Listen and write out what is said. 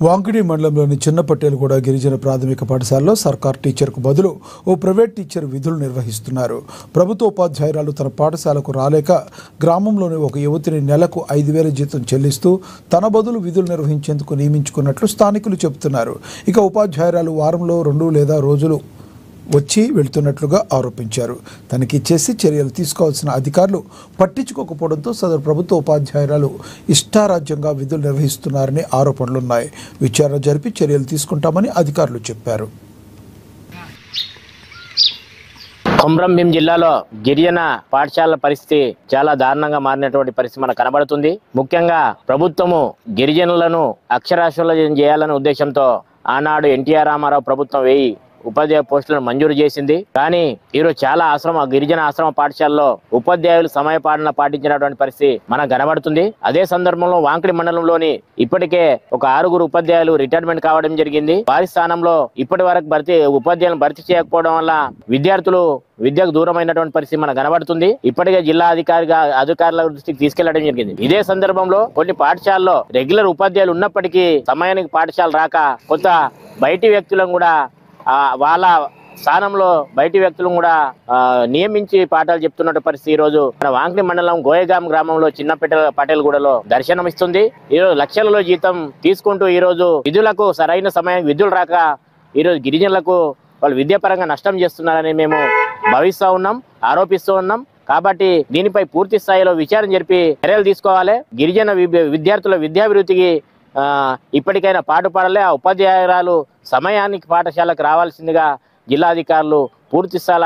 వాంకిడి మండలంలోని చిన్నపట్టేలుగూడ గిరిజన ప్రాథమిక పాఠశాలలో సర్కార్ టీచర్కు బదులు ఓ ప్రైవేట్ టీచర్ విధులు నిర్వహిస్తున్నారు. ప్రభుత్వ ఉపాధ్యాయురాలు తన పాఠశాలకు రాలేక గ్రామంలోని ఒక యువతిని నెలకు 5,000 జీతం చెల్లిస్తూ తన బదులు విధులు నిర్వహించేందుకు నియమించుకున్నట్లు స్థానికులు చెబుతున్నారు. ఇక ఉపాధ్యాయురాలు వారంలో 2 లేదా రోజులు వచ్చి వెళ్తున్నట్లుగా ఆరోపించారు. తనిఖీ చేసి చర్యలు తీసుకోవాల్సిన అధికారులు పట్టించుకోకపోవడంతో సదరు ప్రభుత్వ ఉపాధ్యాయురాలు ఇష్టారాజ్యంగా విధులు నిర్వహిస్తున్నారని ఆరోపణలున్నాయి. విచారణ జరిపి చర్యలు తీసుకుంటామని అధికారులు చెప్పారు. కొమరంభీం జిల్లాలో గిరిజన పాఠశాలల పరిస్థితి చాలా దారుణంగా మారినటువంటి పరిస్థితి మనకు కనబడుతుంది. ముఖ్యంగా ప్రభుత్వము గిరిజనులను అక్షరాస్యులను చేయాలనే ఉద్దేశంతో ఆనాడు ఎన్టీఆర్ రామారావు ప్రభుత్వం 1000 ఉపాధ్యాయ పోస్టులను మంజూరు చేసింది. కానీ ఈరోజు చాలా గిరిజన ఆశ్రమ పాఠశాలలో ఉపాధ్యాయులు సమయపాలన పాటించినటువంటి పరిస్థితి మనకు కనబడుతుంది. అదే సందర్భంలో వాంకిడి మండలంలోని ఇప్పటికే ఒక 6 ఉపాధ్యాయులు రిటైర్మెంట్ కావడం జరిగింది. వారి స్థానంలో ఇప్పటి వరకు ఉపాధ్యాయులను భర్తీ చేయకపోవడం వల్ల విద్యార్థులు విద్యకు దూరమైనటువంటి పరిస్థితి మనకు కనబడుతుంది. ఇప్పటికే జిల్లా అధికారుల దృష్టికి తీసుకెళ్లడం జరిగింది. ఇదే సందర్భంలో కొన్ని పాఠశాలలో రెగ్యులర్ ఉపాధ్యాయులు ఉన్నప్పటికీ సమయానికి పాఠశాల రాక కొంత బయటి వ్యక్తులను కూడా వాళ్ళ స్థానంలో బయటి వ్యక్తులను కూడా నియమించి పాఠాలు చెప్తున్న పరిస్థితి ఈరోజు మన వాంకిడి మండలం గోయగాం గ్రామంలో పటేల్గూడలో దర్శనమిస్తుంది. ఈరోజు లక్షలలో జీతం తీసుకుంటూ ఈరోజు విధులకు సరైన సమయానికి విధులు రాక ఈరోజు గిరిజనులకు వాళ్ళు విద్యాపరంగా నష్టం చేస్తున్నారని మేము ఆరోపిస్తూ ఉన్నాం. కాబట్టి దీనిపై పూర్తి స్థాయిలో విచారణ జరిపి చర్యలు తీసుకోవాలి. గిరిజన విద్యార్థుల విద్యాభివృద్ధికి ఇప్పటికైనా పాటుపడాలి. ఆ ఉపాధ్యాయురాలు సమయానికి పాఠశాలకు రావాల్సిందిగా జిల్లాధికారులు పూర్తి స్థాయి